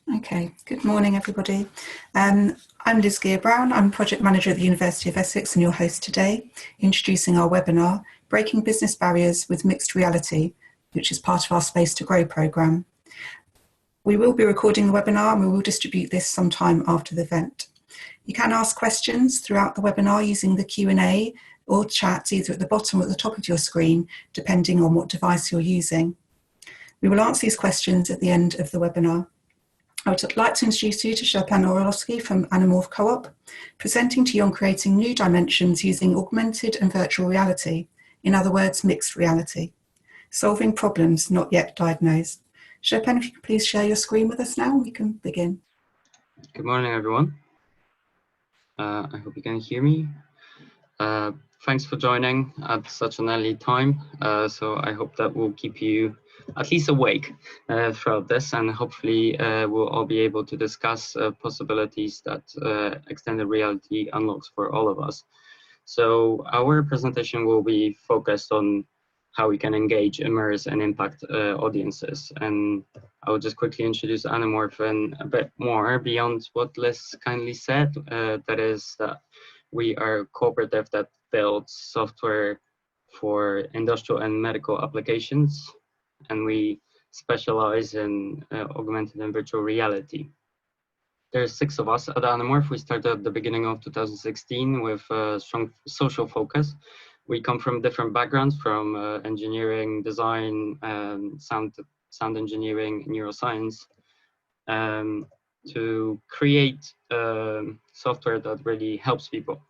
Okay, good morning everybody. I'm Liz Gear-Brown, I'm Project Manager at the University of Essex and your host today, introducing our webinar, Breaking Business Barriers with Mixed Reality, which is part of our Space to Grow programme. We will be recording the webinar and we will distribute this sometime after the event. You can ask questions throughout the webinar using the Q&A or chat either at the bottom or at the top of your screen, depending on what device you're using. We will answer these questions at the end of the webinar. I would like to introduce you to Szczepan Orlowski from Animorph Co-op, presenting to you on creating new dimensions using augmented and virtual reality, in other words, mixed reality, solving problems not yet diagnosed. Szczepan, if you could please share your screen with us now, we can begin. Good morning, everyone. I hope you can hear me. Thanks for joining at such an early time. So I hope that will keep you at least awake throughout this, and hopefully we'll all be able to discuss possibilities that extended reality unlocks for all of us. So our presentation will be focused on how we can engage, immerse, and impact audiences. And I will just quickly introduce Animorph and a bit more beyond what Liz kindly said. That is that we are a cooperative that builds software for industrial and medical applications, and we specialize in augmented and virtual reality. There's 6 of us at Animorph. We started at the beginning of 2016 with a strong social focus. We come from different backgrounds, from engineering, design, sound engineering, neuroscience, to create software that really helps people.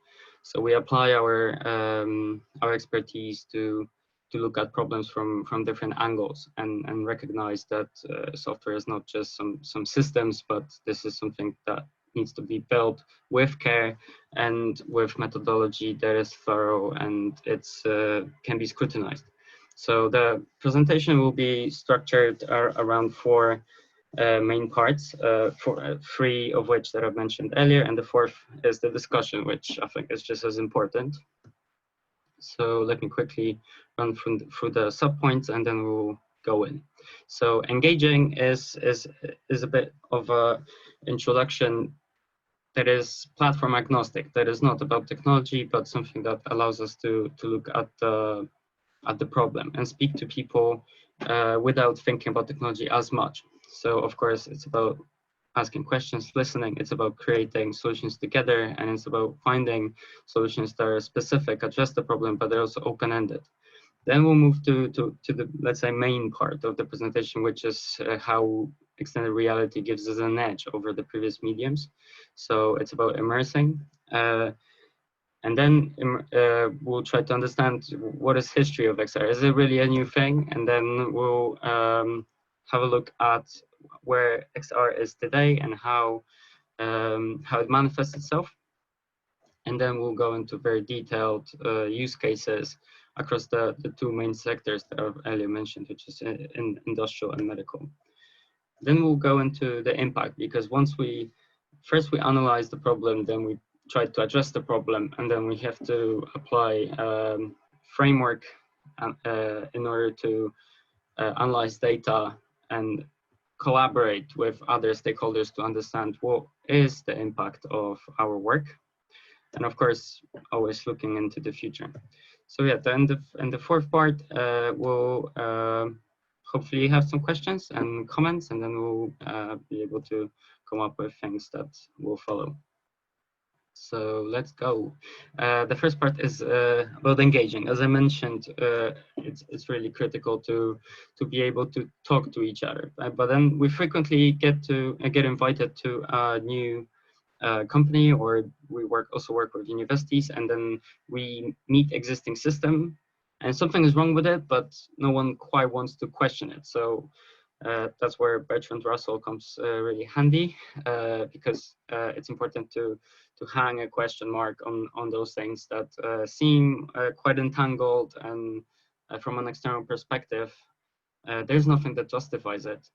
So we apply our expertise to look at problems from different angles and recognize that software is not just some systems, but this is something that needs to be built with care and with methodology that is thorough and it's can be scrutinized. So the presentation will be structured around 4 main parts, 3 of which that I've mentioned earlier, and the 4th is the discussion, which I think is just as important. So let me quickly run through the subpoints and then we'll go in. So engaging is a bit of a introduction that is platform agnostic, that is not about technology, but something that allows us to look at the problem and speak to people without thinking about technology as much. So of course, it's about asking questions, listening, it's about creating solutions together, and it's about finding solutions that are specific, address the problem, but they're also open-ended. Then we'll move to the, let's say, main part of the presentation, which is how extended reality gives us an edge over the previous mediums. So it's about immersing. And then we'll try to understand what is history of XR. Is it really a new thing? And then we'll have a look at where XR is today and how it manifests itself. And then we'll go into very detailed use cases across the 2 main sectors that I've earlier mentioned, which is in industrial and medical. Then we'll go into the impact, because first we analyze the problem, then we try to address the problem, and then we have to apply framework in order to analyze data and collaborate with other stakeholders to understand what is the impact of our work. And of course, always looking into the future. So yeah, in the 4th part, we'll hopefully have some questions and comments, and then we'll be able to come up with things that will follow. So let's go. The first part is about engaging. As I mentioned, it's really critical to be able to talk to each other. But then we frequently get invited to a new company, or we also work with universities, and then we meet existing system, and something is wrong with it, but no one quite wants to question it. So that's where Bertrand Russell comes really handy, because it's important to hang a question mark on those things that seem quite entangled, and from an external perspective, there's nothing that justifies it.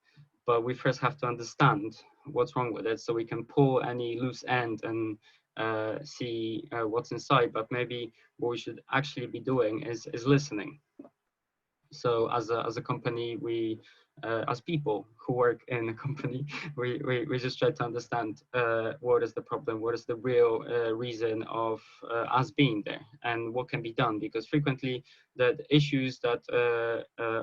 But we first have to understand what's wrong with it, so we can pull any loose end and see what's inside. But maybe what we should actually be doing is listening. So as a company, we as people who work in a company, we just try to understand what is the problem, what is the real reason of us being there, and what can be done. Because frequently the issues that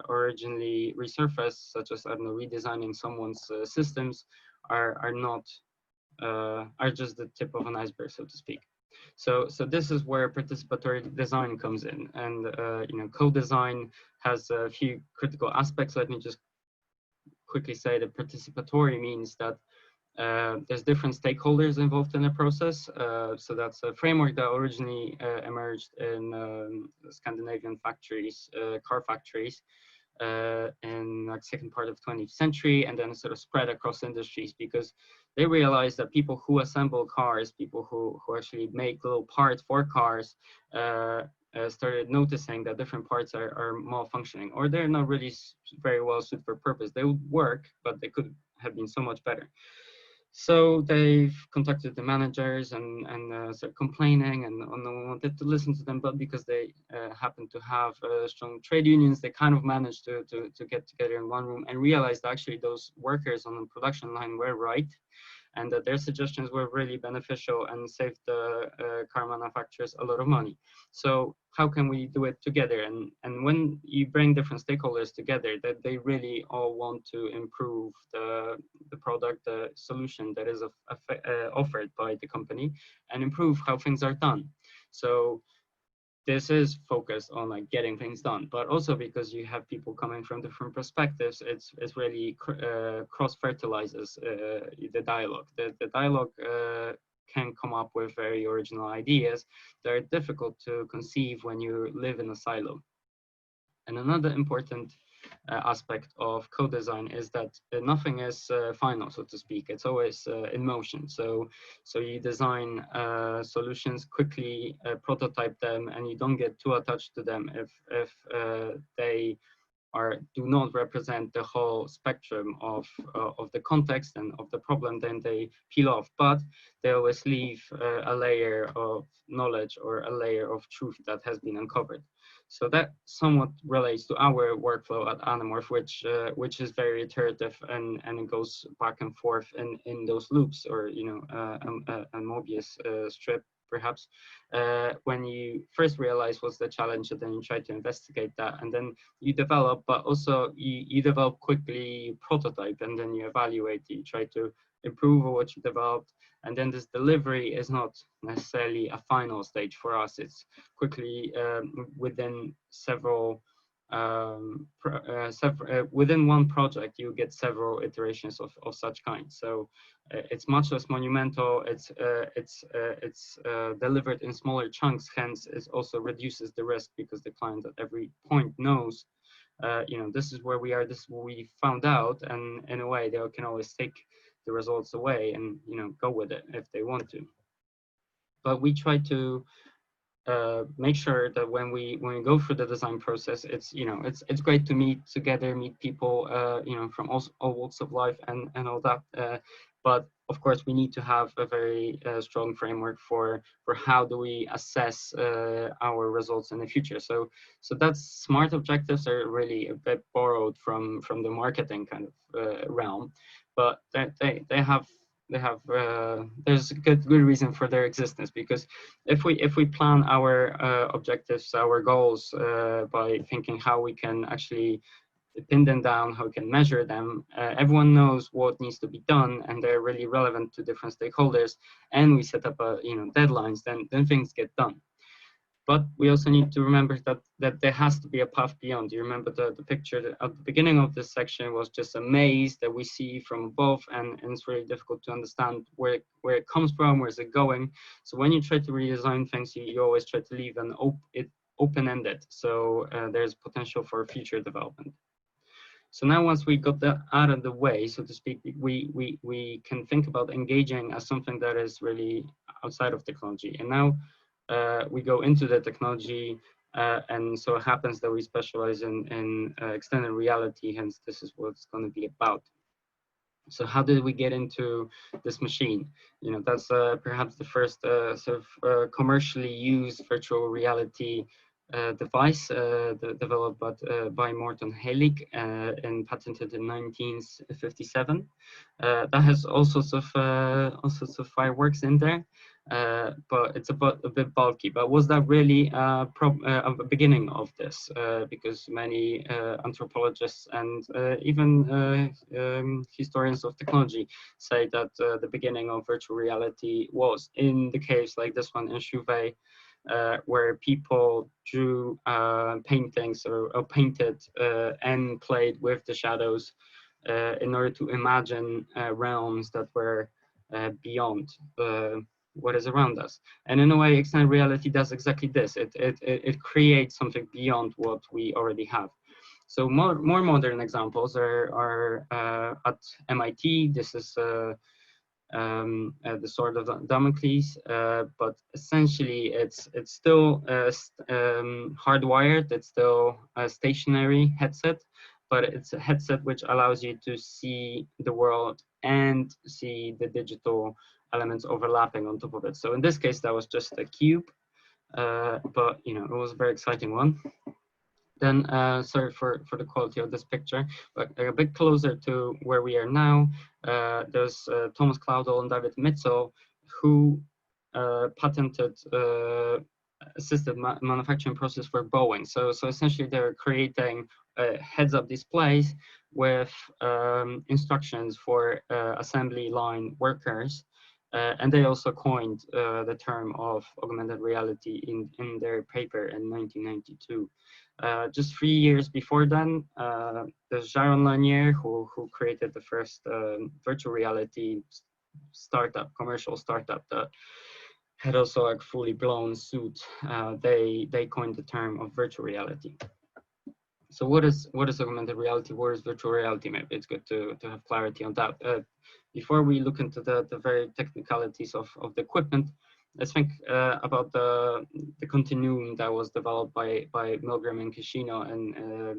originally resurface, such as, I don't know, redesigning someone's systems, are not are just the tip of an iceberg, so to speak. So this is where participatory design comes in, and you know, co-design has a few critical aspects. Let me just quickly say that participatory means that there's different stakeholders involved in the process. So that's a framework that originally emerged in Scandinavian factories, car factories, in like second part of 20th century, and then sort of spread across industries, because they realized that people who assemble cars, people who actually make little parts for cars, started noticing that different parts are malfunctioning, or they're not really very well suited for purpose. They would work, but they could have been so much better. So they've contacted the managers and started complaining, and no one wanted to listen to them. But because they happened to have strong trade unions, they kind of managed to get together in one room and realized actually those workers on the production line were right, and that their suggestions were really beneficial and saved the car manufacturers a lot of money. So how can we do it together? And when you bring different stakeholders together, that they really all want to improve the product, the solution that is offered by the company, and improve how things are done. So this is focused on like getting things done, but also because you have people coming from different perspectives, it's really cross fertilizes the dialogue. The dialogue can come up with very original ideas that are difficult to conceive when you live in a silo. And another important aspect of co-design is that nothing is final, so to speak. It's always in motion. So you design solutions quickly, prototype them, and you don't get too attached to them if they do not represent the whole spectrum of the context and of the problem, then they peel off. But they always leave a layer of knowledge or a layer of truth that has been uncovered. So that somewhat relates to our workflow at Animorph, which is very iterative, and it goes back and forth in those loops, or you know, a Mobius strip, perhaps, when you first realize what's the challenge, and then you try to investigate that, and then you develop, but also you develop quickly, you prototype, and then you evaluate, you try to improve on what you developed. And then this delivery is not necessarily a final stage for us. It's quickly within several within one project, you get several iterations of such kind. So it's much less monumental. It's delivered in smaller chunks. Hence, it also reduces the risk, because the client at every point knows, you know, this is where we are. This is what we found out, and in a way, they can always take the results away and, you know, go with it if they want to. But we try to make sure that when we go through the design process, it's, you know, it's great to meet together, meet people, you know, from all walks of life and all that. But of course, we need to have a very strong framework for how do we assess our results in the future. So that's smart objectives are really a bit borrowed from the marketing kind of realm, but they have there's a good reason for their existence, because if we plan our objectives, our goals by thinking how we can actually pin them down, how we can measure them, everyone knows what needs to be done, and they're really relevant to different stakeholders, and we set up you know, deadlines, then things get done. But we also need to remember that there has to be a path beyond. You remember the picture that at the beginning of this section was just a maze that we see from above, and it's really difficult to understand where it comes from, where's it going. So when you try to redesign things, you always try to leave it open-ended, so there's potential for future development. So now, once we got that out of the way, so to speak, we can think about engaging as something that is really outside of technology. And now we go into the technology, and so it happens that we specialize in extended reality. Hence, this is what it's going to be about. So how did we get into this machine? You know, that's perhaps the first sort of commercially used virtual reality device developed by Morton Heilig and patented in 1957. That has all sorts of fireworks in there, but it's a bit bulky. But was that really a beginning of this? Because many anthropologists and even historians of technology say that the beginning of virtual reality was in the caves like this one in Chauvet, where people drew paintings or painted and played with the shadows in order to imagine realms that were beyond what is around us. And in a way, extended reality does exactly this. It creates something beyond what we already have. So more modern examples are at MIT. This is the Sword of Damocles, but essentially it's still hardwired. It's still a stationary headset, but it's a headset which allows you to see the world and see the digital elements overlapping on top of it. So in this case, that was just a cube, but you know, it was a very exciting one. Then, sorry for the quality of this picture, but a bit closer to where we are now, there's Thomas Claudel and David Mitchell, who patented assisted manufacturing process for Boeing. So essentially they're creating heads-up displays with instructions for assembly line workers. And they also coined the term of augmented reality in their paper in 1992. Just 3 years before then, there's Jaron Lanier, who created the first virtual reality startup, commercial startup that had also a fully blown suit. They coined the term of virtual reality. So what is augmented reality? What is virtual reality? Maybe it's good to have clarity on that. Before we look into the very technicalities of the equipment, let's think about the continuum that was developed by Milgram and Kishino, and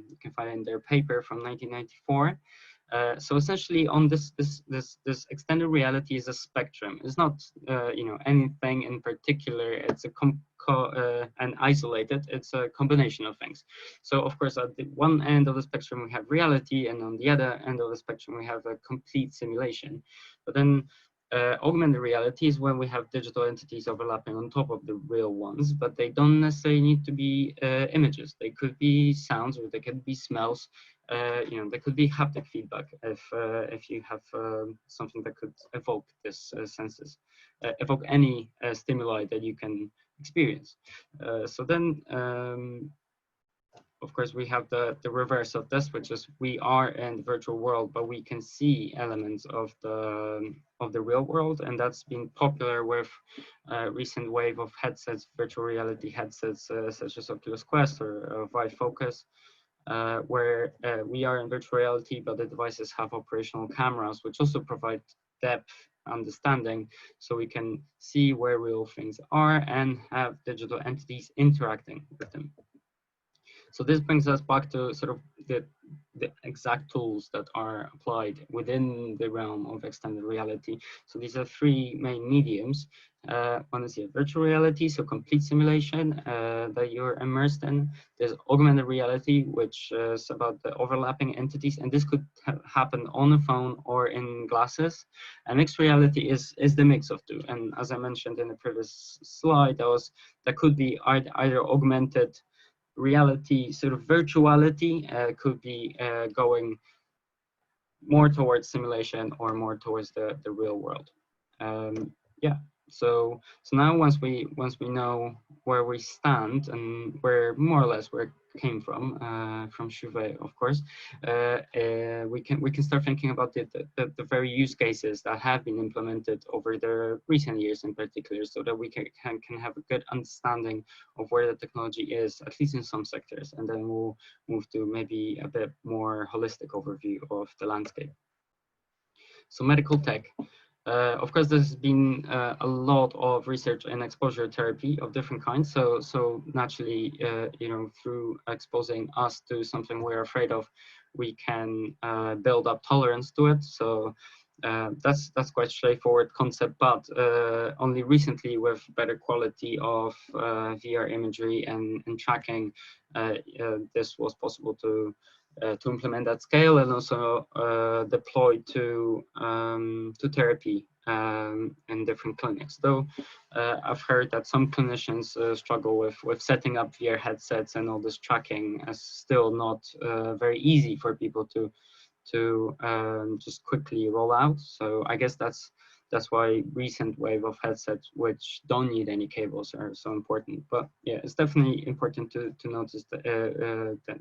you can find it in their paper from 1994. So essentially, on this extended reality is a spectrum. It's not you know, anything in particular. It's and isolated. It's a combination of things. So of course, at the one end of the spectrum we have reality, and on the other end of the spectrum we have a complete simulation. But then augmented reality is when we have digital entities overlapping on top of the real ones, but they don't necessarily need to be images. They could be sounds, or they could be smells. You know, there could be haptic feedback if you have something that could evoke this senses, evoke any stimuli that you can experience. So then, of course, we have the reverse of this, which is we are in the virtual world, but we can see elements of the real world, and that's been popular with recent wave of headsets, virtual reality headsets such as Oculus Quest or Vive Focus. Where we are in virtual reality, but the devices have operational cameras, which also provide depth understanding, so we can see where real things are and have digital entities interacting with them. So this brings us back to sort of the exact tools that are applied within the realm of extended reality. So these are three main mediums. One is virtual reality, so complete simulation that you're immersed in. There's augmented reality, which is about the overlapping entities, and this could happen on a phone or in glasses. And mixed reality is the mix of two. And as I mentioned in the previous slide, that could be either augmented reality, sort of virtuality, could be going more towards simulation or more towards the real world. Yeah. So now once we know where we stand and where more or less where it came from Chauvet, of course, we can start thinking about the very use cases that have been implemented over the recent years in particular, so that we can have a good understanding of where the technology is, at least in some sectors, and then we'll move to maybe a bit more holistic overview of the landscape. So medical tech. Of course, there's been a lot of research in exposure therapy of different kinds. So naturally, you know, through exposing us to something we're afraid of, we can build up tolerance to it. So That's quite straightforward concept, but only recently with better quality of VR imagery and tracking, this was possible to implement at scale and also deploy to therapy in different clinics. Though I've heard that some clinicians struggle with setting up VR headsets and all this tracking as still not very easy for people to just quickly roll out. So I guess that's why recent wave of headsets which don't need any cables are so important. But yeah, it's definitely important to notice that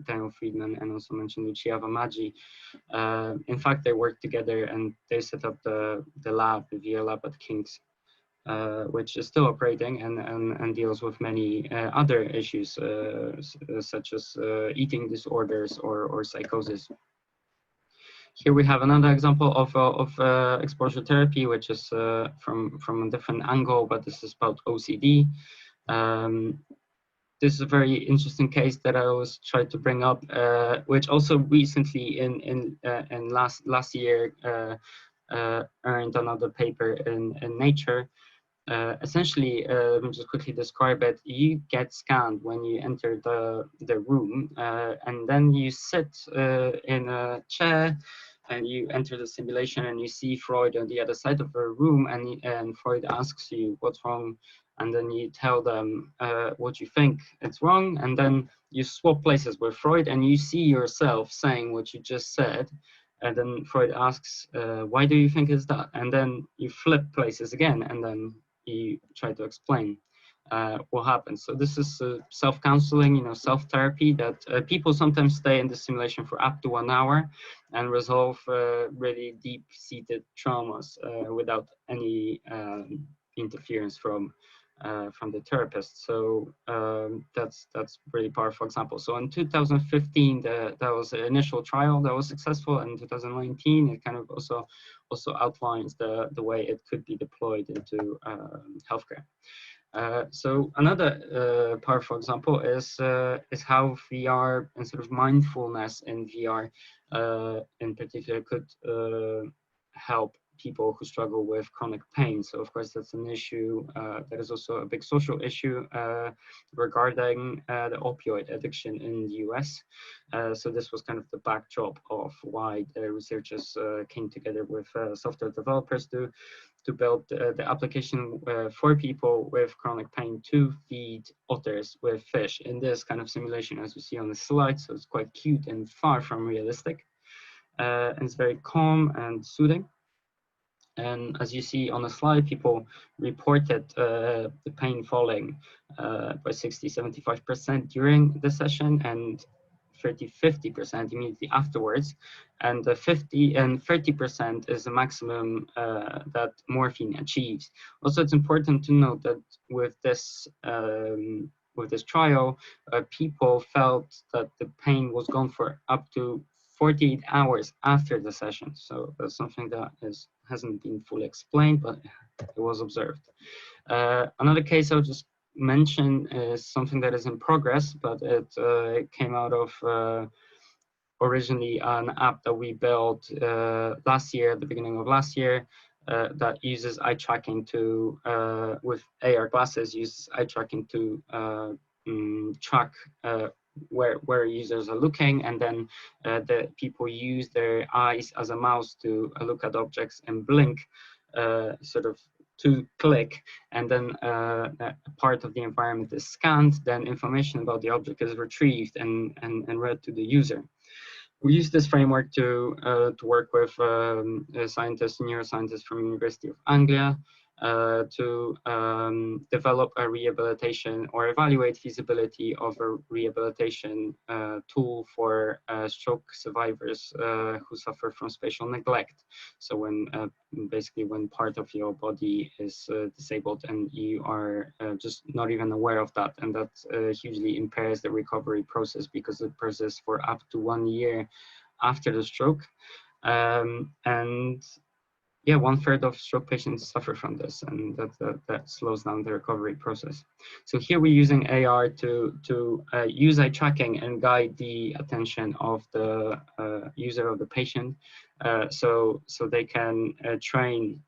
Daniel Friedman and also mentioned Uchiha Maji. In fact, they worked together and they set up the lab, the VR lab at King's, which is still operating and deals with many other issues such as eating disorders or psychosis. Here we have another example of exposure therapy, which is from a different angle, but this is about OCD. This is a very interesting case that I always try to bring up, which also recently in last year earned another paper in Nature. Essentially, let me just quickly describe it. You get scanned when you enter the room, and then you sit in a chair and you enter the simulation and you see Freud on the other side of the room, and Freud asks you what's wrong, and then you tell them what you think it's wrong, and then you swap places with Freud and you see yourself saying what you just said. And then Freud asks, why do you think it's that? And then you flip places again, and then you try to explain what happens. So this is self-counseling, self-therapy that people sometimes stay in the simulation for up to 1 hour and resolve really deep-seated traumas without any interference from the therapist. So that's really powerful example. So in 2015, that was an initial trial that was successful. And in 2019, it kind of also outlines the way it could be deployed into healthcare. So another powerful example is how VR and sort of mindfulness in VR in particular could help people who struggle with chronic pain. So of course that's an issue that is also a big social issue regarding the opioid addiction in the US. So this was kind of the backdrop of why the researchers came together with software developers to build the application for people with chronic pain to feed otters with fish in this kind of simulation, as you see on the slide. So it's quite cute and far from realistic. And it's very calm and soothing. And as you see on the slide, people reported the pain falling by 60-75% during the session and 30-50% immediately afterwards. And the 50 and 30% is the maximum that morphine achieves. Also, it's important to note that with this trial, people felt that the pain was gone for up to 48 hours after the session. So that's something that hasn't been fully explained, but it was observed. Another case I'll just mention is something that is in progress, but it came out of originally an app that we built last year, at the beginning of last year, that uses eye tracking to, with AR glasses, uses eye tracking to track where users are looking, and then the people use their eyes as a mouse to look at objects and blink, sort of to click, and then part of the environment is scanned, then information about the object is retrieved and read to the user. We use this framework to work with scientists, neuroscientists from University of Anglia, to develop a rehabilitation or evaluate feasibility of a rehabilitation tool for stroke survivors who suffer from spatial neglect. So when basically when part of your body is disabled and you are just not even aware of that, and that hugely impairs the recovery process because it persists for up to 1 year after the stroke. And yeah, 1/3 of stroke patients suffer from this, and that slows down the recovery process. So here we're using AR to use eye tracking and guide the attention of the user, of the patient, so they can train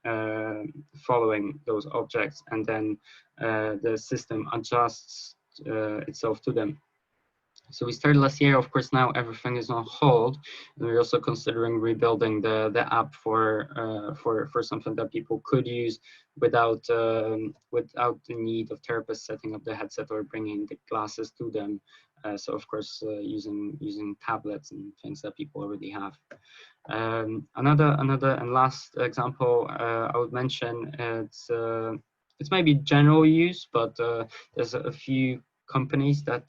following those objects, and then the system adjusts itself to them. So we started last year. Of course, now everything is on hold, and we're also considering rebuilding the app for something that people could use without without the need of therapists setting up the headset or bringing the glasses to them. So of course, using tablets and things that people already have. Another and last example I would mention, it's maybe general use, but there's a few companies that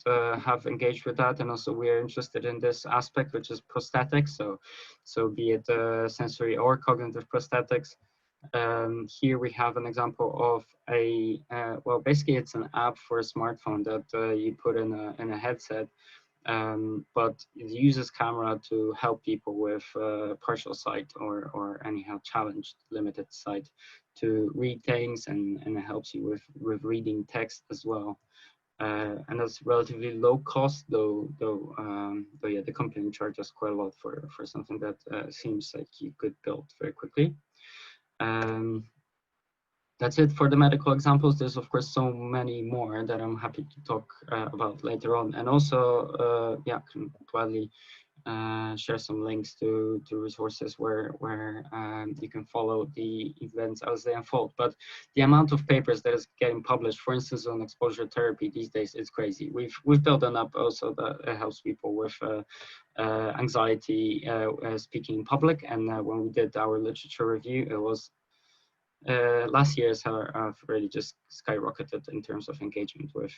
have engaged with that, and also we're interested in this aspect, which is prosthetics. So be it sensory or cognitive prosthetics. Here we have an example of a well, basically it's an app for a smartphone that you put in a headset. But it uses camera to help people with partial sight or anyhow challenged limited sight to read things, and it helps you with reading text as well. And that's relatively low cost, though yeah, the company charges quite a lot for something that seems like you could build very quickly. That's it for the medical examples. There's of course so many more that I'm happy to talk about later on, and also yeah, can gladly share some links to resources where you can follow the events as they unfold. But the amount of papers that is getting published, for instance, on exposure therapy these days, is crazy. We've built an app also that helps people with anxiety speaking in public, and when we did our literature review, it was last year's have really just skyrocketed in terms of engagement with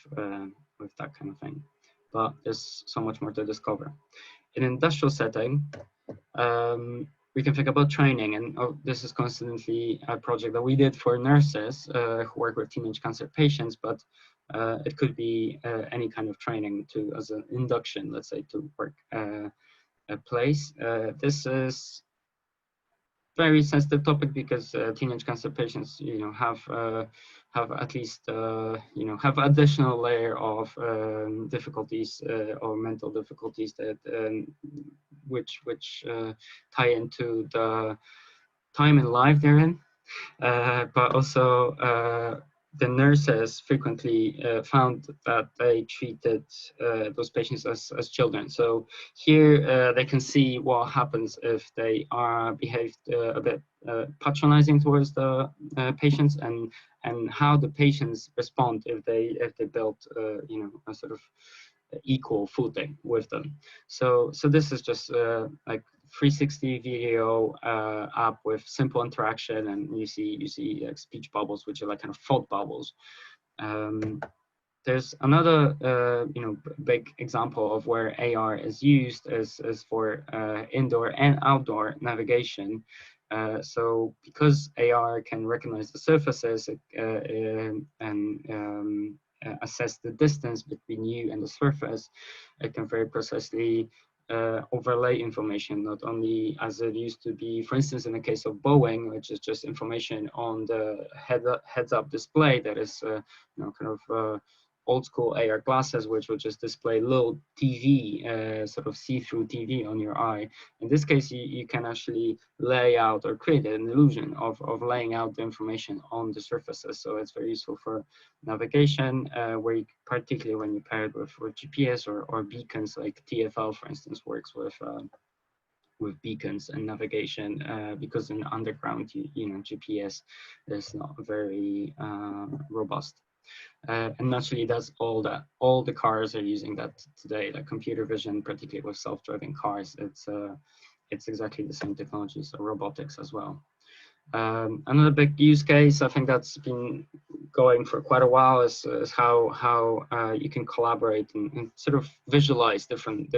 that kind of thing. But there's so much more to discover. In an industrial setting, we can think about training, and this is constantly a project that we did for nurses who work with teenage cancer patients, but it could be any kind of training as an induction, let's say, to work a place. This is very sensitive topic because teenage cancer patients, have at least, have additional layer of difficulties or mental difficulties that which tie into the time in life they're in, but also the nurses frequently found that they treated those patients as children. So here they can see what happens if they are behaved a bit patronizing towards the patients, and how the patients respond if they build a sort of equal footing with them. So this is just like 360 video app with simple interaction, and you see like speech bubbles, which are like kind of thought bubbles. There's another big example of where AR is used is for indoor and outdoor navigation. So because AR can recognize the surfaces and assess the distance between you and the surface, it can very precisely overlay information, not only as it used to be, for instance, in the case of Boeing, which is just information on the heads-up display that is, kind of old school AR glasses, which will just display little TV, sort of see-through TV on your eye. In this case, you can actually lay out or create an illusion of laying out the information on the surfaces. So it's very useful for navigation, where you, particularly when you pair it with GPS or beacons, like TfL, for instance, works with beacons and navigation, because in underground, GPS is not very robust. And naturally, that's all the cars are using that today, like computer vision, particularly with self-driving cars. It's exactly the same technology, so robotics as well. Another big use case, I think that's been going for quite a while, is how you can collaborate and sort of visualize different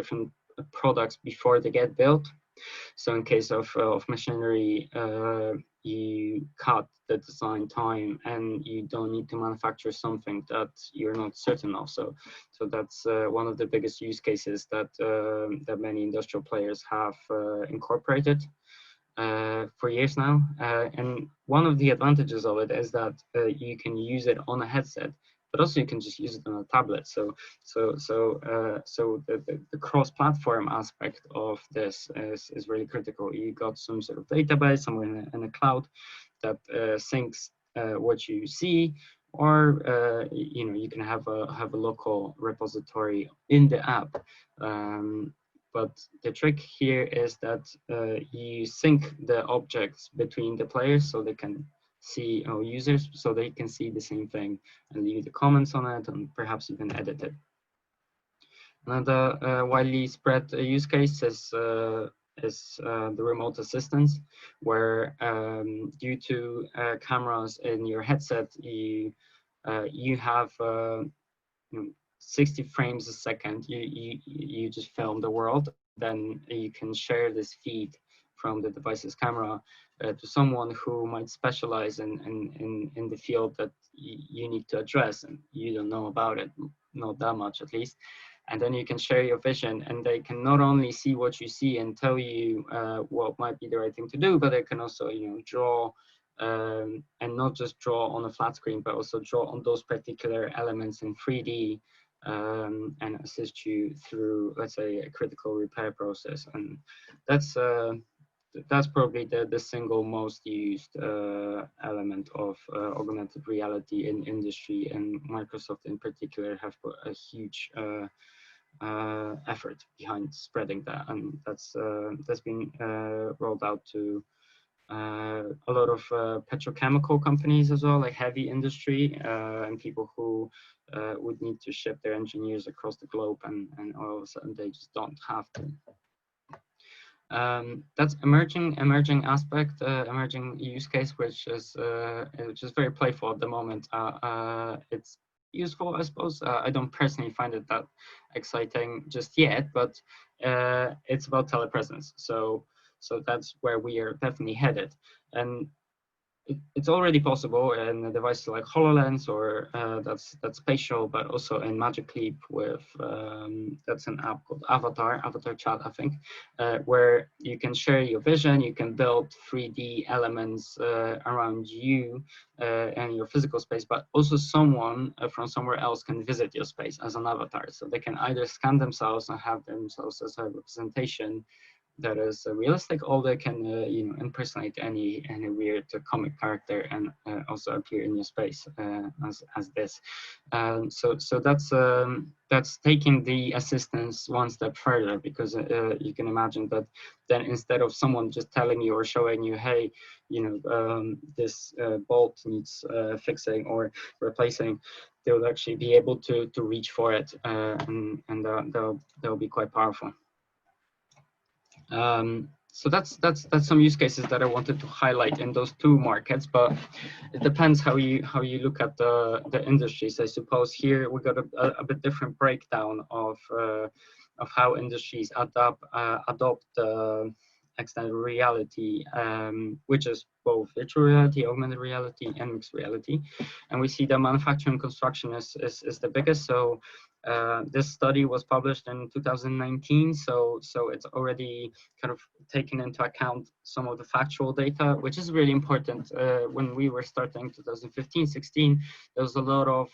products before they get built. So in case of machinery, you cut the design time, and you don't need to manufacture something that you're not certain of. So that's one of the biggest use cases that many industrial players have incorporated. for years now. And one of the advantages of it is that you can use it on a headset, but also you can just use it on a tablet. So the cross-platform aspect of this is really critical. You got some sort of database somewhere in a cloud that syncs what you see, or you can have a local repository in the app. But the trick here is that you sync the objects between the players so they can see, users, so they can see the same thing and leave the comments on it and perhaps even edit it. Another widely spread use case is the remote assistance, where due to cameras in your headset, you have 60 frames a second. You just film the world, then you can share this feed from the device's camera to someone who might specialize in the field that you need to address, and you don't know about it, not that much at least. And then you can share your vision, and they can not only see what you see and tell you what might be the right thing to do, but they can also, draw and not just draw on a flat screen, but also draw on those particular elements in 3D and assist you through, let's say, a critical repair process. And that's probably the single most used element of augmented reality in industry, and Microsoft in particular have put a huge effort behind spreading that, and that's been rolled out to a lot of petrochemical companies as well, like heavy industry, and people who would need to ship their engineers across the globe, and all of a sudden they just don't have to. That's emerging aspect, emerging use case, which is very playful at the moment. It's useful, I suppose. I don't personally find it that exciting just yet, but it's about telepresence. So that's where we are definitely headed, and it's already possible in a device like HoloLens, or that's spatial, but also in Magic Leap with that's an app called Avatar Chat, I think, where you can share your vision, you can build 3D elements around you and your physical space, but also someone from somewhere else can visit your space as an avatar. So they can either scan themselves and have themselves as a representation that is realistic, or they can impersonate any weird comic character and also appear in your space as this. So that's taking the assistance one step further, because you can imagine that then instead of someone just telling you or showing you, hey, this bolt needs fixing or replacing, they would actually be able to reach for it, and they'll be quite powerful. So that's some use cases that I wanted to highlight in those two markets, but it depends how you look at the industries. I suppose here we got a bit different breakdown of how industries adopt extended reality, which is both virtual reality, augmented reality, and mixed reality. And we see that manufacturing and construction is the biggest. So this study was published in 2019, so it's already kind of taken into account some of the factual data, which is really important. When we were starting 2015, 16, there was a lot of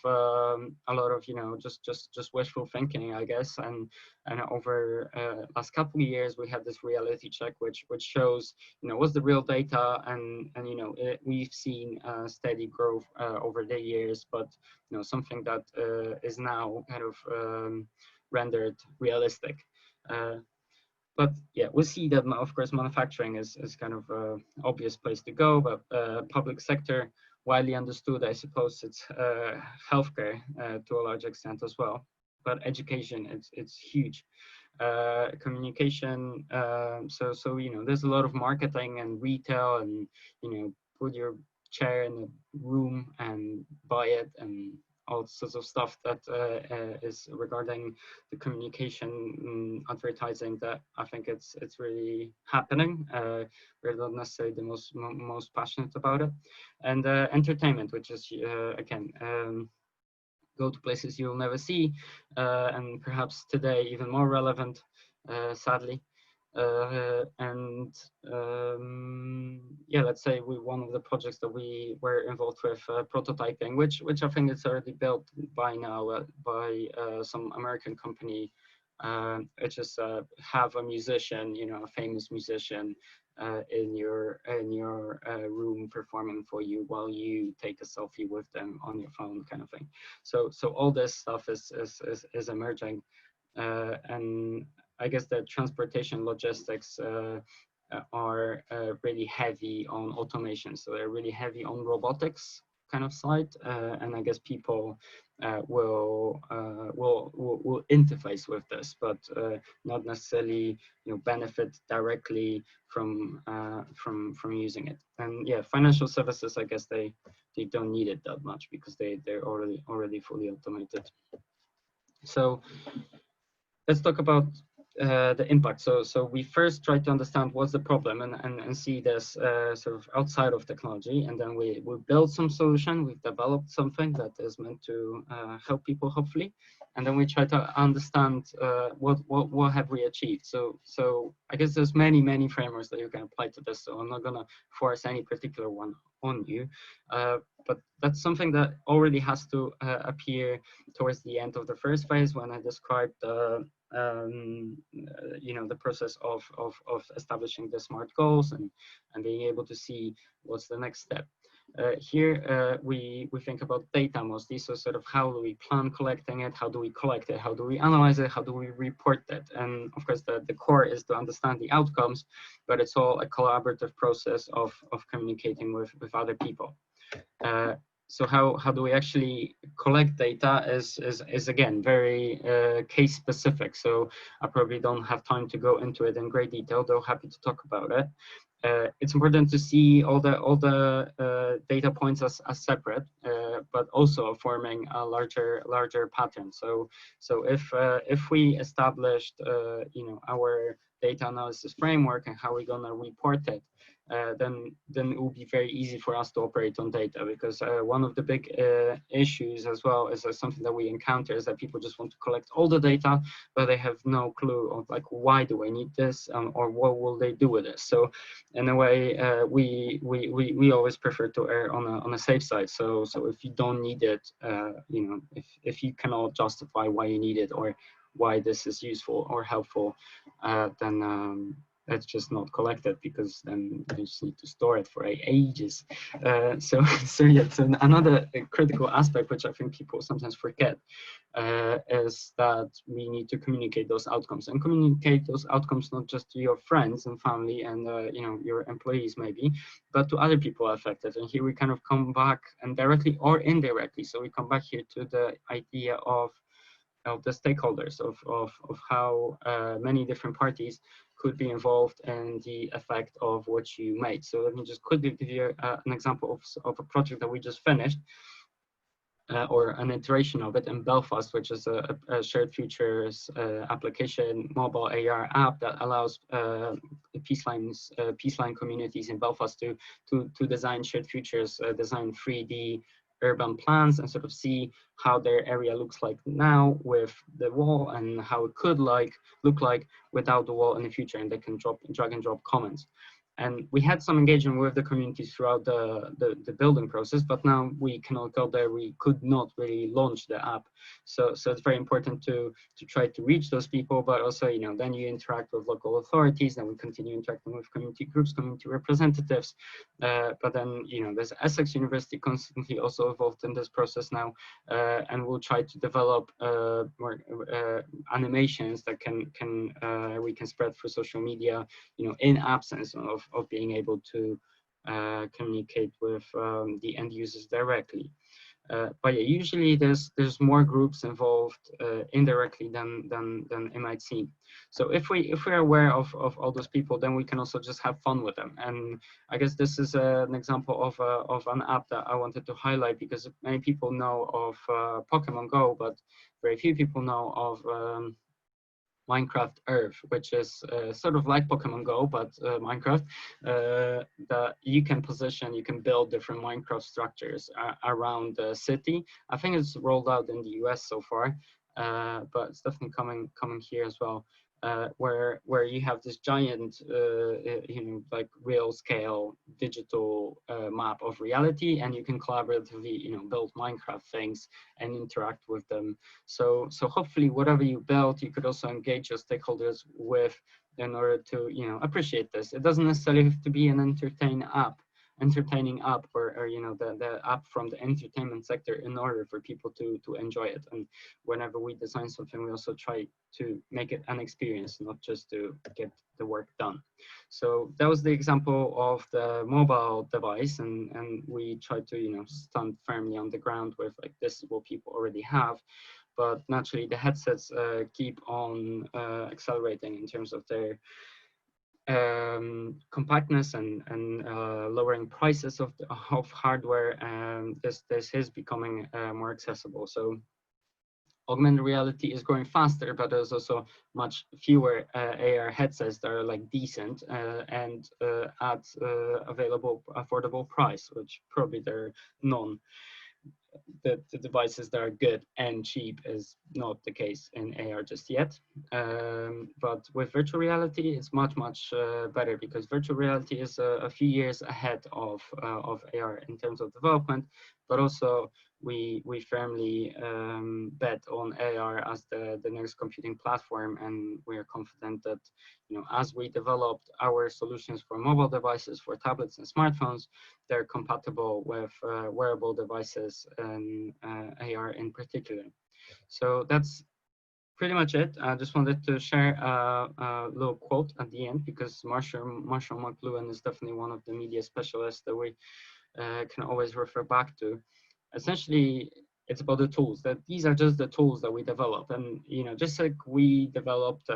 just wishful thinking, I guess, and over last couple of years we had this reality check, which shows what's the real data, and we've seen steady growth over the years, but something that is now kind of rendered realistic. But yeah, we see that, of course, manufacturing is kind of an obvious place to go, but public sector, widely understood, I suppose it's healthcare to a large extent as well. But education, it's huge. Communication, so there's a lot of marketing and retail, and put your chair in a room and buy it, and all sorts of stuff that is regarding the communication advertising, that I think it's really happening. We're not necessarily the most passionate about it. And entertainment, which is again, go to places you'll never see, and perhaps today even more relevant, sadly. Yeah, let's say one of the projects that we were involved with prototyping, which I think is already built by now by some American company. Which is have a musician, you know, a famous musician in your room performing for you while you take a selfie with them on your phone, kind of thing. So all this stuff is emerging, and I guess the transportation logistics are really heavy on automation. So they're really heavy on robotics kind of side, and I guess people will interface with this, but not necessarily, you know, benefit directly from using it. And yeah, financial services, I guess they don't need it that much because they're already fully automated. So let's talk about the impact. So we first try to understand what's the problem and see this sort of outside of technology, and then we build some solution. We've developed something that is meant to help people, hopefully, and then we try to understand what have we achieved. So I guess there's many frameworks that you can apply to this. So I'm not gonna force any particular one on you, but that's something that already has to appear towards the end of the first phase when I described you know, the process of establishing the SMART goals and being able to see what's the next step. Here we think about data mostly, so sort of how do we plan collecting it, how do we collect it, how do we analyze it, how do we report it, and of course the core is to understand the outcomes, but it's all a collaborative process of communicating with other people. So how do we actually collect data is again very case specific. So I probably don't have time to go into it in great detail, though happy to talk about it. It's important to see all the data points as separate, but also forming a larger pattern. So if we established you know, our data analysis framework and how we're gonna report it, then it will be very easy for us to operate on data, because one of the big issues as well is something that we encounter is that people just want to collect all the data, but they have no clue of like, why do I need this, or what will they do with this? So in a way, we always prefer to err on a safe side. So if you don't need it, you know, if you cannot justify why you need it or why this is useful or helpful, then let's just not collect it, because then you just need to store it for ages. So yeah, so another critical aspect, which I think people sometimes forget, is that we need to communicate those outcomes, and communicate those outcomes not just to your friends and family and you know, your employees maybe, but to other people affected. And here we kind of come back, and directly or indirectly. So we come back here to the idea of the stakeholders, of how many different parties could be involved in the effect of what you made. So let me just quickly give you an example of a project that we just finished, or an iteration of it in Belfast, which is a shared futures application, mobile AR app that allows peaceline communities in Belfast to design shared futures, design 3D urban plans, and sort of see how their area looks like now with the wall, and how it could look like without the wall in the future, and they can drag and drop comments. And we had some engagement with the communities throughout the building process, but now we cannot go there. We could not really launch the app. So it's very important to try to reach those people, but also, you know, then you interact with local authorities, then we continue interacting with community groups, community representatives. But then, you know, there's Essex University constantly also involved in this process now, and we'll try to develop more animations that we can spread through social media, you know, in absence of being able to communicate with the end users directly. But yeah, usually there's more groups involved indirectly than it might seem. So if we're aware of all those people, then we can also just have fun with them. And I guess this is an example of an app that I wanted to highlight, because many people know of Pokemon Go, but very few people know of Minecraft Earth, which is sort of like Pokemon Go, but Minecraft, that you can build different Minecraft structures around the city. I think it's rolled out in the US so far, but it's definitely coming here as well. where you have this giant, like real scale digital map of reality, and you can collaboratively, build Minecraft things and interact with them. So hopefully whatever you build, you could also engage your stakeholders with in order to, appreciate this. It doesn't necessarily have to be an entertaining app or the app from the entertainment sector in order for people to enjoy it. And whenever we design something, we also try to make it an experience, not just to get the work done. So that was the example of the mobile device, and we try to stand firmly on the ground with, like, this is what people already have. But naturally the headsets keep on accelerating in terms of their compactness and lowering prices of hardware. This is becoming more accessible. So augmented reality is growing faster, but there's also much fewer AR headsets that are like decent and at available affordable price, which probably there are none. The devices that are good and cheap is not the case in AR just yet. But with virtual reality, it's much better, because virtual reality is a few years ahead of AR in terms of development, but also we firmly bet on AR as the next computing platform, and we are confident that as we developed our solutions for mobile devices, for tablets and smartphones, they're compatible with wearable devices and AR in particular. So that's pretty much it. I just wanted to share a little quote at the end, because Marshall McLuhan is definitely one of the media specialists that we can always refer back to. Essentially, it's about the tools, that these are just the tools that we develop. And just like we developed,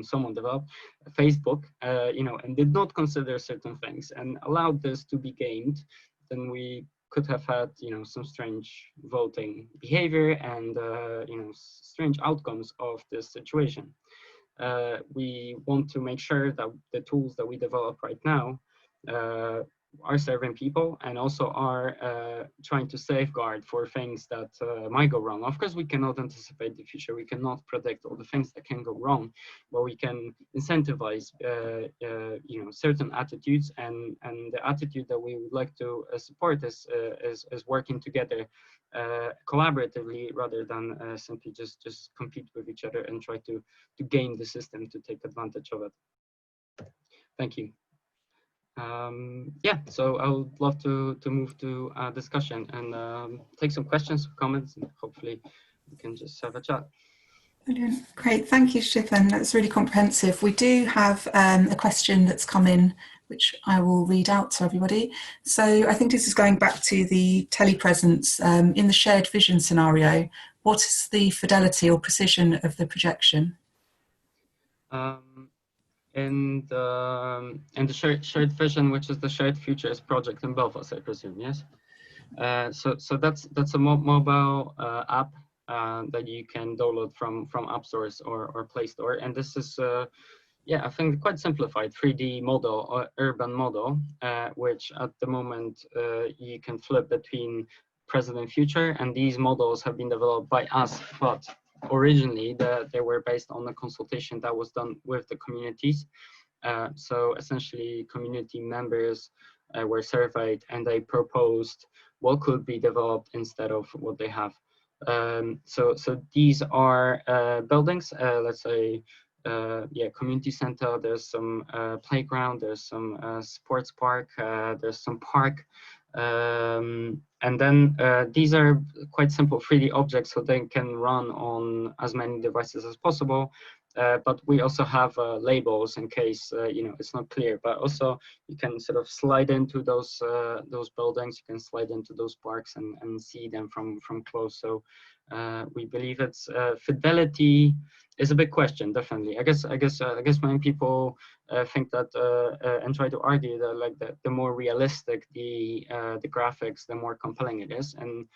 someone developed Facebook, and did not consider certain things and allowed this to be gamed, then we could have had some strange voting behavior and strange outcomes of this situation. We want to make sure that the tools that we develop right now are serving people, and also are trying to safeguard for things that might go wrong. Of course, we cannot anticipate the future. We cannot predict all the things that can go wrong, but we can incentivize certain attitudes, and the attitude that we would like to support is working together collaboratively, rather than simply just compete with each other and try to game the system to take advantage of it. Thank you. So I would love to move to a discussion and take some questions, comments, and hopefully we can just have a chat. Brilliant. Great. Thank you, Szczepan. That's really comprehensive. We do have a question that's come in, which I will read out to everybody. So I think this is going back to the telepresence. In the shared vision scenario, what is the fidelity or precision of the projection? And the shared vision, which is the shared futures project in Belfast, I presume, yes. So that's a mobile app that you can download from App Stores or Play Store, and this is I think quite simplified 3D model or urban model, which at the moment you can flip between present and future, and these models have been developed by us, but originally they were based on a consultation that was done with the communities. So essentially community members were surveyed, and they proposed what could be developed instead of what they have. So these are buildings, let's say community center, there's some playground, there's some sports park, there's some park. And then these are quite simple 3D objects, so they can run on as many devices as possible. But we also have labels in case it's not clear. But also you can sort of slide into those buildings. You can slide into those parks and see them from close. So we believe it's fidelity is a big question, definitely. I guess many people think that and try to argue that, like, the more realistic the graphics, the more compelling it is, and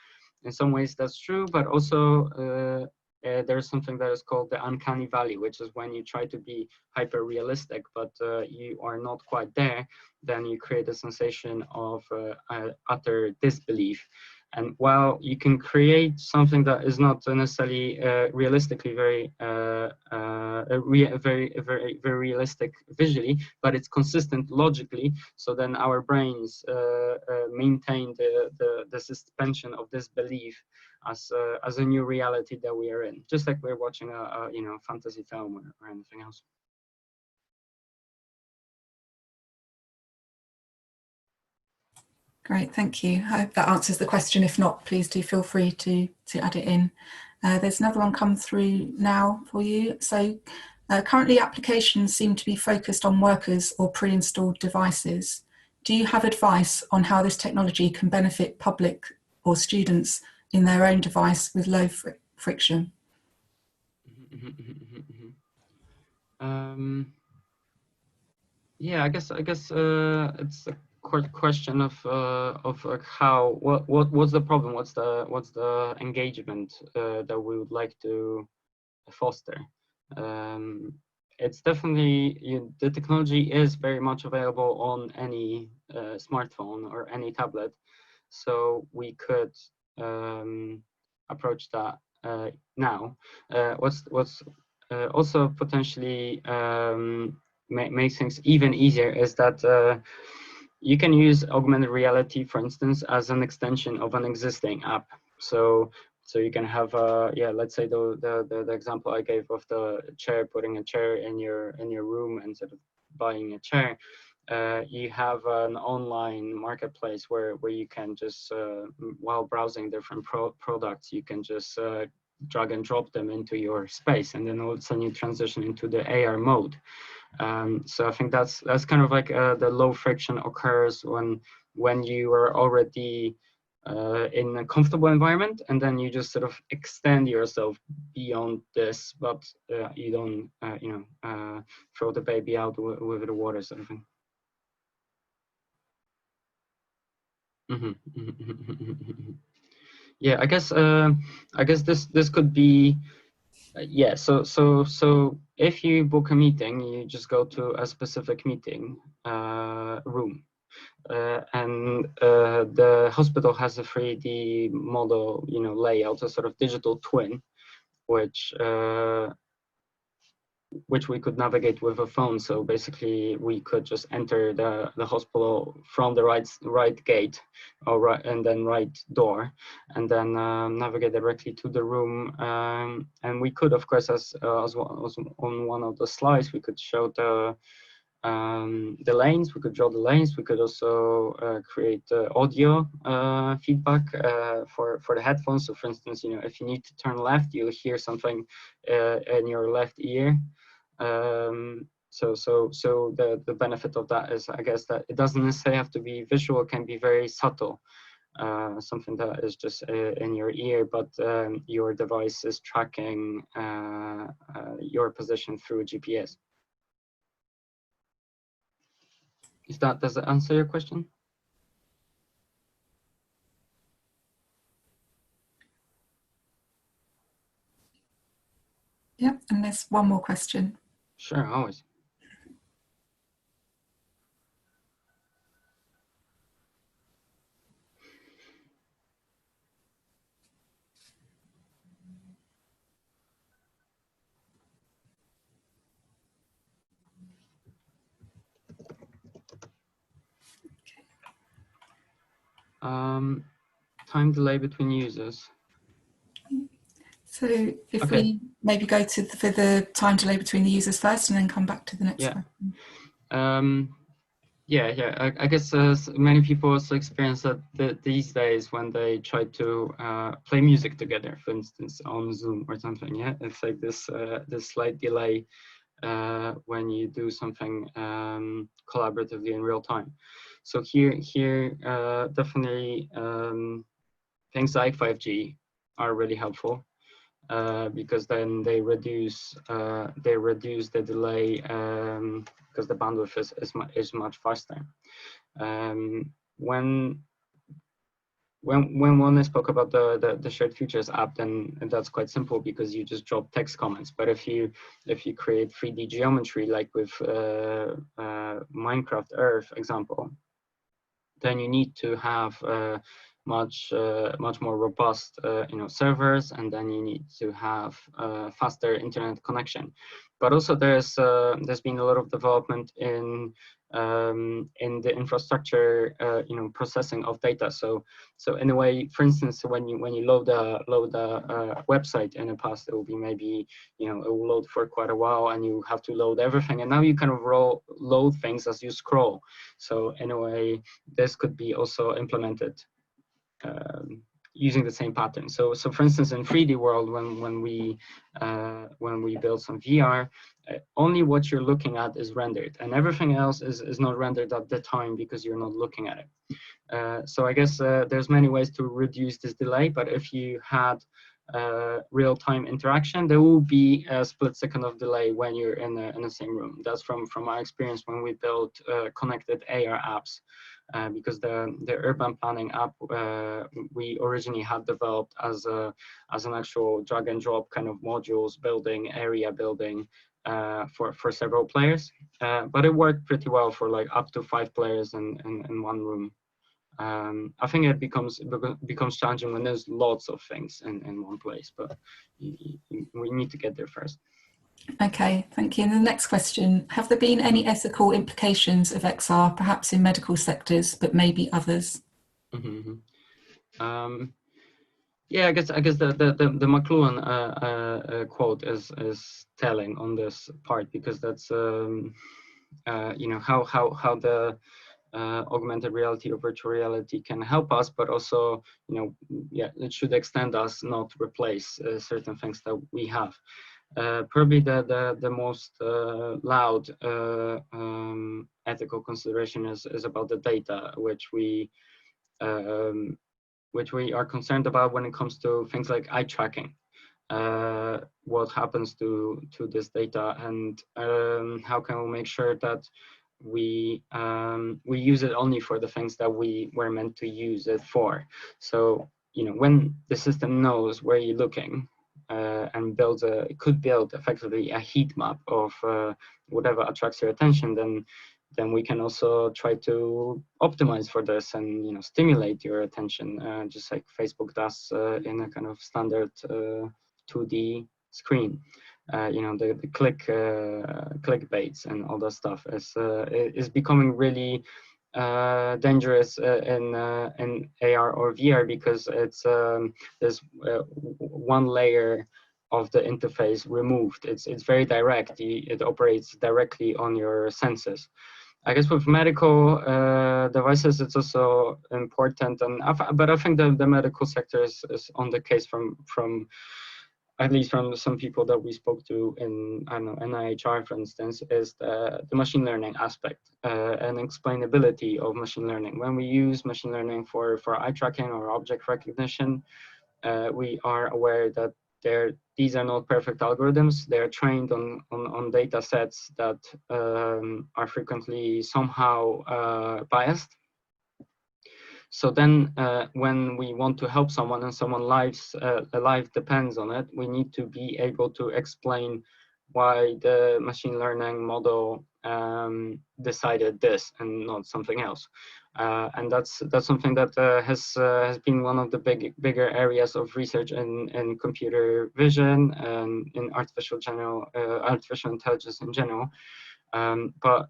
in some ways that's true. But also there's something that is called the uncanny valley, which is when you try to be hyper realistic, but you are not quite there. Then you create a sensation of utter disbelief. And while you can create something that is not necessarily realistically very realistic visually, but it's consistent logically, so then our brains maintain the suspension of this belief as a new reality that we are in, just like we're watching a fantasy film or anything else. Great, thank you. I hope that answers the question. If not, please do feel free to add it in. There's another one come through now for you. So currently applications seem to be focused on workers or pre-installed devices. Do you have advice on how this technology can benefit public or students in their own device with low friction? Yeah, I guess it's a question of how what's the problem, what's the engagement that we would like to foster. It's definitely, the technology is very much available on any smartphone or any tablet, so we could approach that now. What's also potentially makes things even easier is that you can use augmented reality, for instance, as an extension of an existing app. So you can have let's say the example I gave of the chair, putting a chair in your room instead of buying a chair. You have an online marketplace where you can just while browsing different products, you can just drag and drop them into your space, and then all of a sudden you transition into the AR mode. So I think that's kind of like the low friction occurs when you are already in a comfortable environment, and then you just sort of extend yourself beyond this, but you don't throw the baby out with the water, sort of thing. Yeah, I guess this could be yeah. So if you book a meeting, you just go to a specific meeting room, and the hospital has a 3D model, layout, a sort of digital twin, which we could navigate with a phone. So basically, we could just enter the hospital from the right gate, and then right door, and then navigate directly to the room. And we could, of course, as on one of the slides, we could show the lanes. We could draw the lanes. We could also create audio feedback for the headphones. So, for instance, if you need to turn left, you'll hear something in your left ear. So the benefit of that is, I guess, that it doesn't necessarily have to be visual. It can be very subtle, something that is just in your ear, but your device is tracking your position through GPS. Does that answer your question? Yeah, and there's one more question. Sure, always. Time delay between users. So if we maybe go for the time delay between the users first, and then come back to the next one. I guess many people also experience that these days when they try to play music together, for instance, on Zoom or something. Yeah, it's like this slight delay when you do something collaboratively in real time. So here definitely things like 5G are really helpful. Because then they reduce the delay because the bandwidth is much faster. When one spoke about the shared futures app, then that's quite simple because you just drop text comments. But if you create 3D geometry like with Minecraft Earth example, then you need to have much more robust servers, and then you need to have faster internet connection. But also there's been a lot of development in the infrastructure processing of data. So in a way, for instance, when you load a website, in the past it will be maybe it will load for quite a while and you have to load everything, and now you kind of load things as you scroll. So in a way, this could be also implemented using the same pattern. So for instance, in 3D world, when we build some VR, only what you're looking at is rendered, and everything else is not rendered at the time because you're not looking at it. So I guess there's many ways to reduce this delay, but if you had real-time interaction, there will be a split second of delay when you're in the same room. That's from my experience when we built connected AR apps. Because the urban planning app we originally had developed as an actual drag and drop kind of modules building, area building for several players, but it worked pretty well for like up to 5 players in one room. I think it becomes challenging when there's lots of things in one place, but we need to get there first. Okay, thank you. And the next question, have there been any ethical implications of XR, perhaps in medical sectors, but maybe others? Yeah, I guess the McLuhan quote is telling on this part, because that's how the augmented reality or virtual reality can help us, but also it should extend us, not replace certain things that we have. Probably the most loud ethical consideration is about the data, which we are concerned about when it comes to things like eye tracking. What happens to this data, and how can we make sure that we use it only for the things that we were meant to use it for. So when the system knows where you're looking, and could build effectively a heat map of whatever attracts your attention, then we can also try to optimize for this and stimulate your attention, just like Facebook does in a kind of standard 2D screen. The clickbaits and all that stuff is becoming really dangerous in AR or VR, because there's one layer of the interface removed. It's very direct. It operates directly on your senses. I guess with medical devices, it's also important, but I think the medical sector is on the case from at least from some people that we spoke to in, I don't know, NIHR, for instance, is the machine learning aspect and explainability of machine learning. When we use machine learning for eye tracking or object recognition, we are aware that these are not perfect algorithms. They're trained on data sets that are frequently somehow biased. So then when we want to help someone and someone's life depends on it, we need to be able to explain why the machine learning model decided this and not something else. And that's something that has been one of the bigger areas of research in computer vision and in artificial intelligence in general. But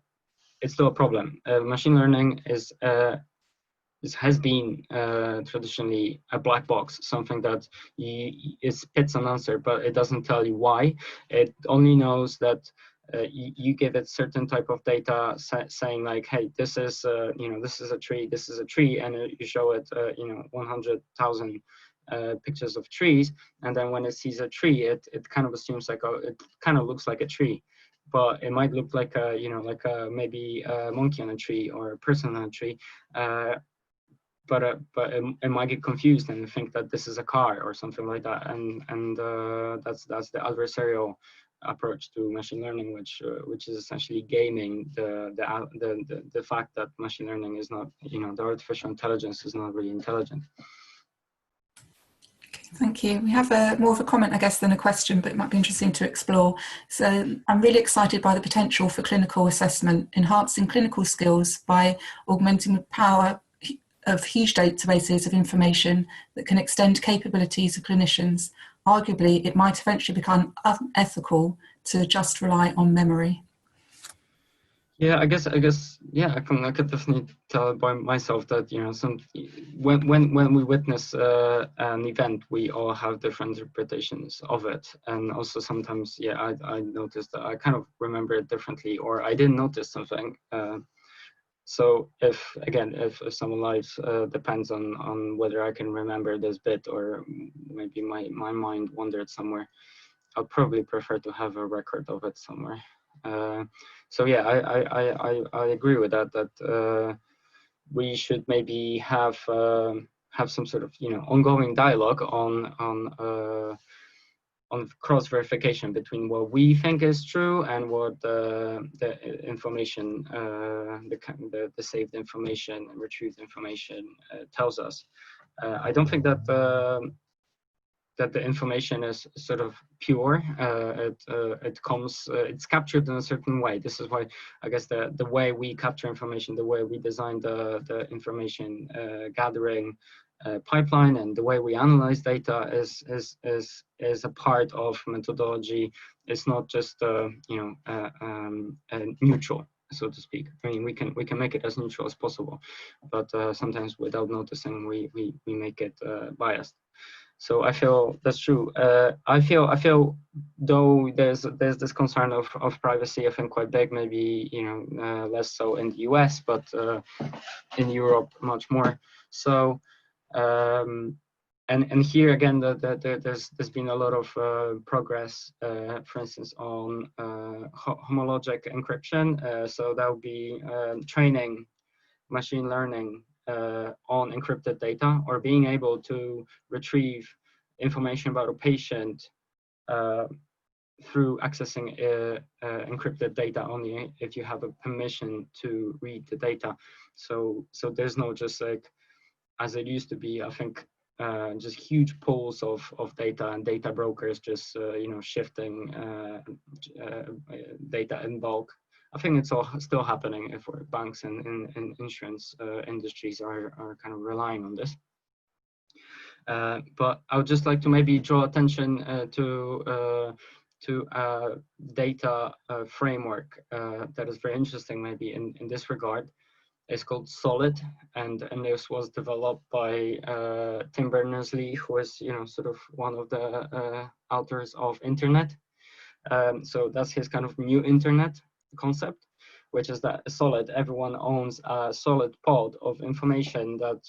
it's still a problem. Machine learning has been traditionally a black box, something that it spits an answer, but it doesn't tell you why. It only knows that you give it certain type of data saying like, hey, this is this is a tree, and you show it 100,000 pictures of trees, and then when it sees a tree, it kind of assumes like, oh, it kind of looks like a tree, but it might look like maybe a monkey on a tree or a person on a tree. But it might get confused and think that this is a car or something like that, and that's the adversarial approach to machine learning, which is essentially gaming the fact that machine learning is not, the artificial intelligence is not really intelligent. Thank you. We have more of a comment, I guess, than a question, but it might be interesting to explore. So I'm really excited by the potential for clinical assessment, enhancing clinical skills by augmenting the power of huge databases of information that can extend capabilities of clinicians, arguably it might eventually become unethical to just rely on memory. Yeah, I guess, yeah, I could definitely tell by myself that, you know, when we witness an event, we all have different interpretations of it, and also sometimes, yeah, I noticed that I kind of remember it differently, or I didn't notice something. So if someone lives depends on whether I can remember this bit, or maybe my mind wandered somewhere, I'll probably prefer to have a record of it somewhere. So yeah, I agree with that. That we should maybe have some sort of, you know, ongoing dialogue on cross verification between what we think is true and what the information, the saved information and retrieved information tells us. I don't think that that the information is sort of pure. It comes, it's captured in a certain way. This is why I guess the way we capture information, the way we design the information gathering pipeline, and the way we analyze data is a part of methodology. It's not just you know, neutral, so to speak. I mean, we can make it as neutral as possible, but sometimes without noticing, we make it biased. So I feel that's true. I feel though there's this concern of privacy, I think quite big, maybe, you know, less so in the US, but in Europe much more. So and here again, there's been a lot of progress, for instance, on homologic encryption. So that would be training machine learning on encrypted data, or being able to retrieve information about a patient through accessing encrypted data only if you have a permission to read the data. So there's no just like, as it used to be, I think, just huge pools of data and data brokers just you know, shifting data in bulk. I think it's all still happening if banks and insurance industries are kind of relying on this. But I would just like to maybe draw attention to data framework that is very interesting maybe in this regard. It's called Solid, and this was developed by Tim Berners-Lee, who is, you know, sort of one of the authors of Internet. So that's his kind of new Internet concept, which is that Solid, everyone owns a solid pod of information that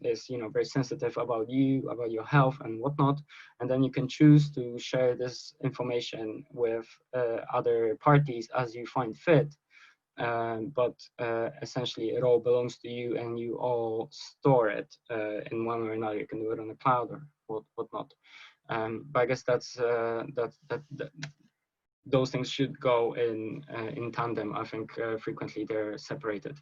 is, you know, very sensitive about you, about your health and whatnot, and then you can choose to share this information with other parties as you find fit. But essentially it all belongs to you, and you all store it in one way or another. You can do it on the cloud or whatnot. But I guess that's those things should go in tandem. I think frequently they're separated.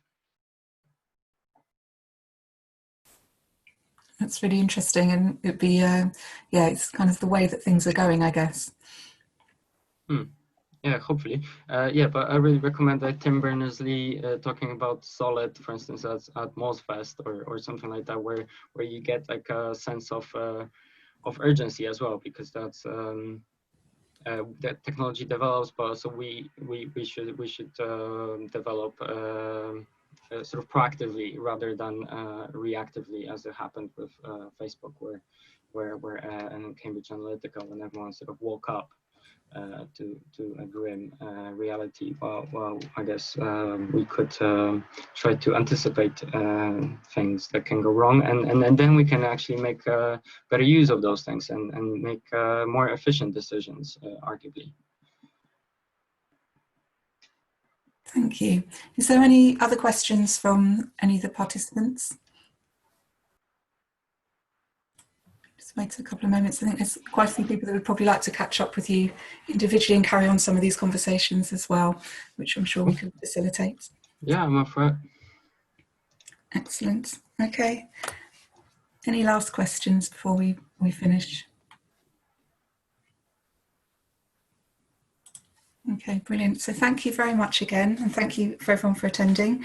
That's really interesting, and it'd be yeah, it's kind of the way that things are going, I guess. Yeah, hopefully. Yeah, but I really recommend that Tim Berners-Lee talking about Solid, for instance, at MozFest or something like that, where you get like a sense of urgency as well, because that's that technology develops, but also we should develop sort of proactively rather than reactively, as it happened with Facebook, where and Cambridge Analytica, when everyone sort of woke up to a grim reality. Well, I guess we could try to anticipate things that can go wrong, and then we can actually make better use of those things and make more efficient decisions, arguably. Thank you. Is there any other questions from any of the participants? Just wait a couple of moments. I think there's quite a few people that would probably like to catch up with you individually and carry on some of these conversations as well, which I'm sure we can facilitate. Yeah, I'm up for it. Excellent. Okay. Any last questions before we finish? Okay, brilliant. So thank you very much again, and thank you for everyone for attending.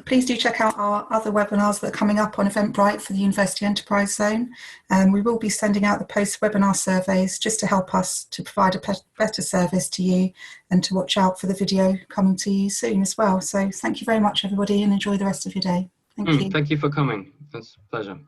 Please do check out our other webinars that are coming up on Eventbrite for the University Enterprise Zone. We will be sending out the post-webinar surveys just to help us to provide a better service to you, and to watch out for the video coming to you soon as well. So thank you very much, everybody, and enjoy the rest of your day. Thank you. Thank you for coming. It's a pleasure.